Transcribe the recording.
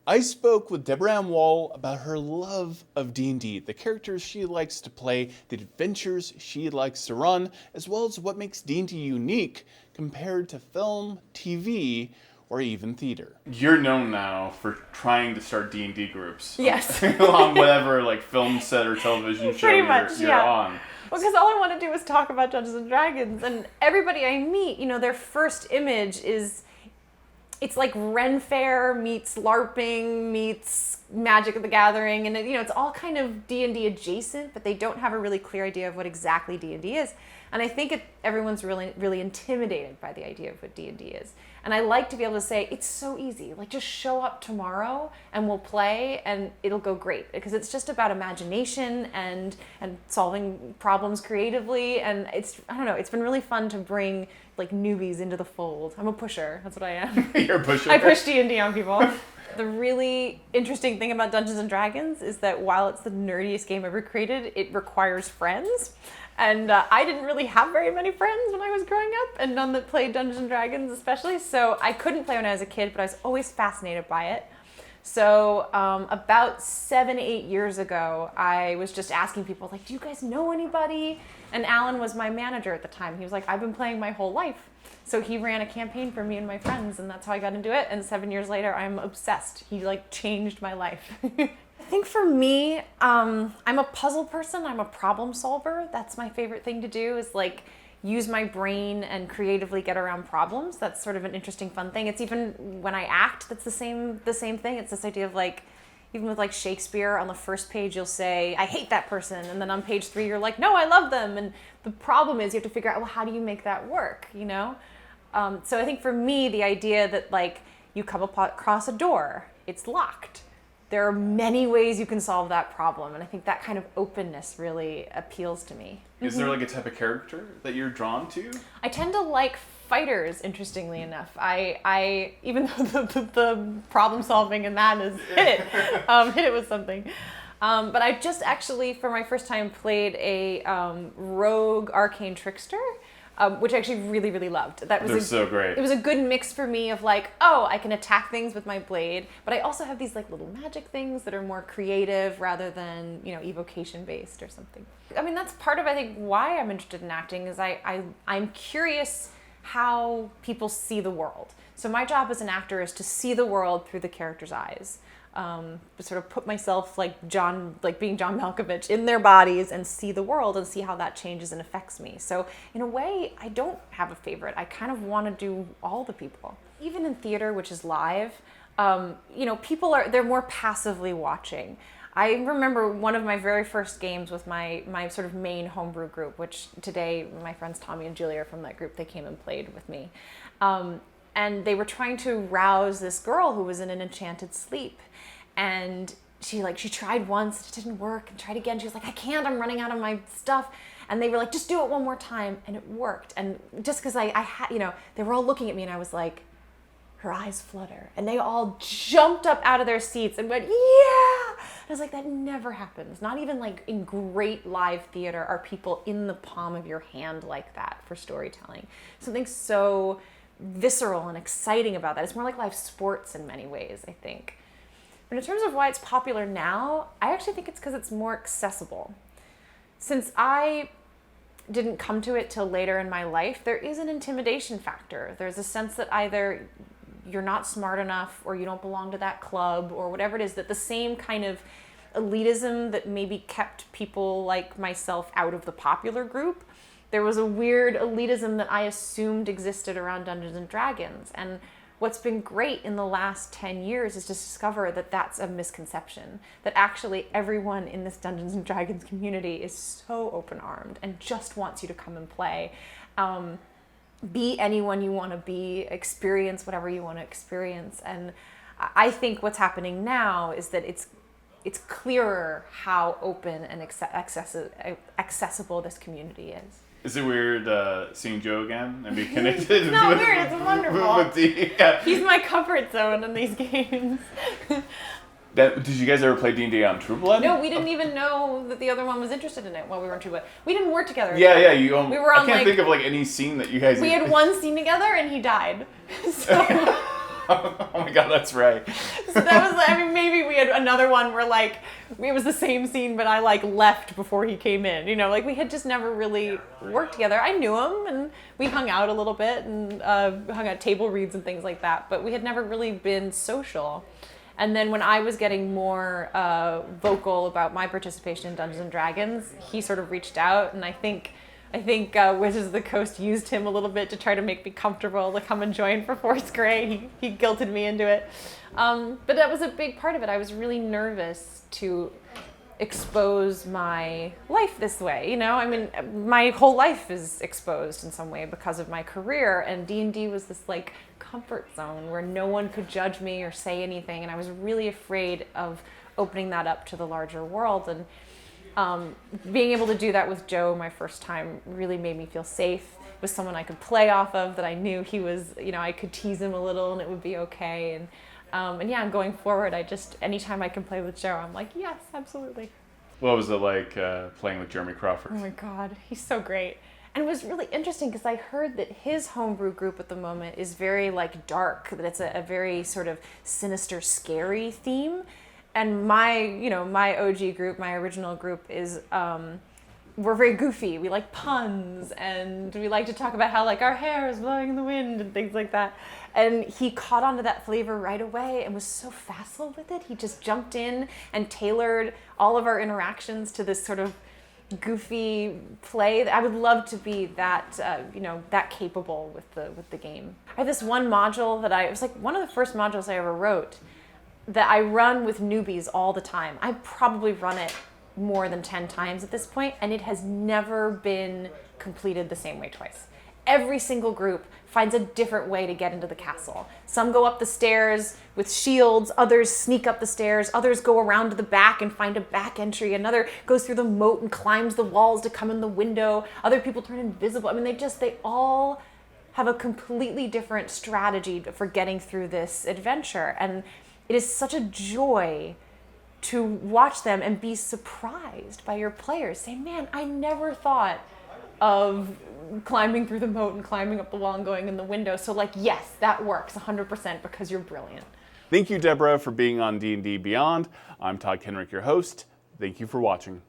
I spoke with Deborah Woll about her love of D&D, the characters she likes to play, the adventures she likes to run, as well as what makes D&D unique compared to film, TV, or even theater. You're known now for trying to start D&D groups. Yes. On whatever film set or television show you're on. Well, because all I want to do is talk about Dungeons and Dragons, and everybody I meet, their first image is, it's like Ren Fair meets LARPing meets Magic the Gathering, and it's all kind of D&D adjacent, but they don't have a really clear idea of what exactly D&D is. And I think everyone's really, really intimidated by the idea of what D&D is. And I like to be able to say, it's so easy. Just show up tomorrow and we'll play and it'll go great. Because it's just about imagination and solving problems creatively. And it's been really fun to bring newbies into the fold. I'm a pusher. That's what I am. You're a pusher. I push D&D on people. The really interesting thing about Dungeons and Dragons is that while it's the nerdiest game ever created, it requires friends. And I didn't really have very many friends when I was growing up, and none that played Dungeons and Dragons especially, so I couldn't play when I was a kid, but I was always fascinated by it. So about 7-8 years ago, I was just asking people, do you guys know anybody? And Alan was my manager at the time. He was like, I've been playing my whole life. So he ran a campaign for me and my friends, and that's how I got into it, and 7 years later, I'm obsessed. He changed my life. I think for me, I'm a puzzle person. I'm a problem solver. That's my favorite thing to do is use my brain and creatively get around problems. That's sort of an interesting, fun thing. It's even when I act, that's the same thing. It's this idea of even with Shakespeare, on the first page you'll say, I hate that person. And then on page 3 you're like, no, I love them. And the problem is you have to figure out, well, how do you make that work, So I think for me, the idea that you come across a door, it's locked. There are many ways you can solve that problem, and I think that kind of openness really appeals to me. Is there a type of character that you're drawn to? I tend to like fighters, interestingly enough. I even though the problem solving in that is hit it with something. But I just actually, for my first time, played a rogue arcane trickster. Which I actually really, really loved. They're so great. It was a good mix for me of I can attack things with my blade, but I also have these little magic things that are more creative rather than, evocation based or something. I mean, that's part of, I think, why I'm interested in acting is I'm curious how people see the world. So my job as an actor is to see the world through the character's eyes. Sort of put myself being John Malkovich in their bodies and see the world and see how that changes and affects me. So in a way, I don't have a favorite. I kind of want to do all the people. Even in theater, which is live, people they're more passively watching. I remember one of my very first games with my sort of main homebrew group, which today my friends Tommy and Julia are from that group. They came and played with me. And they were trying to rouse this girl who was in an enchanted sleep. And she tried once, it didn't work, and tried again. She was like, I can't, I'm running out of my stuff. And they were like, just do it one more time. And it worked. And just because I had, they were all looking at me and I was like, her eyes flutter. And they all jumped up out of their seats and went, yeah! And I was like, that never happens. Not even in great live theater are people in the palm of your hand like that for storytelling. Something so visceral and exciting about that. It's more like live sports in many ways, I think. But in terms of why it's popular now, I actually think it's because it's more accessible. Since I didn't come to it till later in my life, there is an intimidation factor. There's a sense that either you're not smart enough or you don't belong to that club or whatever it is, that the same kind of elitism that maybe kept people like myself out of the popular group, there was a weird elitism that I assumed existed around Dungeons and Dragons. And what's been great in the last 10 years is to discover that that's a misconception, that actually everyone in this Dungeons and Dragons community is so open-armed and just wants you to come and play. Be anyone you want to be, experience whatever you want to experience. And I think what's happening now is that it's clearer how open and accessible this community is. Is it weird seeing Joe again and be connected? It's not weird, it's wonderful. He's my comfort zone in these games. Did you guys ever play D&D on True Blood? No, we didn't even know that the other one was interested in it while we were on True Blood. We didn't work together. Yeah. We were on, I can't think of any scene that you guys... We had one scene together and he died. So Oh my god, that's right. So that was, I mean, maybe we had another one where like it was the same scene, but I like left before he came in. You know, like we had just never really worked together. I knew him, and we hung out a little bit and hung out table reads and things like that, but we had never really been social. And then when I was getting more vocal about my participation in Dungeons and Dragons, he sort of reached out, and I think Wizards of the Coast used him a little bit to try to make me comfortable to come and join for 4th grade. He guilted me into it. But that was a big part of it. I was really nervous to expose my life this way. You know, I mean, my whole life is exposed in some way because of my career, and D&D was this like comfort zone where no one could judge me or say anything, and I was really afraid of opening that up to the larger world. And being able to do that with Joe my first time really made me feel safe. It was someone I could play off of, that I knew he was, you know, I could tease him a little and it would be okay. And yeah, going forward, anytime I can play with Joe, I'm like, yes, absolutely. What was it like playing with Jeremy Crawford? Oh my God, he's so great. And it was really interesting because I heard that his homebrew group at the moment is very like dark, that it's a very sort of sinister, scary theme. And my OG group, my original group is, we're very goofy. We like puns, and we like to talk about how like our hair is blowing in the wind and things like that. And he caught on to that flavor right away and was so facile with it. He just jumped in and tailored all of our interactions to this sort of goofy play. I would love to be that, that capable with the game. I have this one module it was like one of the first modules I ever wrote, that I run with newbies all the time. I probably run it more than 10 times at this point, and it has never been completed the same way twice. Every single group finds a different way to get into the castle. Some go up the stairs with shields, others sneak up the stairs, others go around to the back and find a back entry, another goes through the moat and climbs the walls to come in the window, other people turn invisible. I mean, they all have a completely different strategy for getting through this adventure, and it is such a joy to watch them and be surprised by your players. Say, man, I never thought of climbing through the moat and climbing up the wall and going in the window. So like, yes, that works 100% because you're brilliant. Thank you, Deborah, for being on D&D Beyond. I'm Todd Kenrick, your host. Thank you for watching.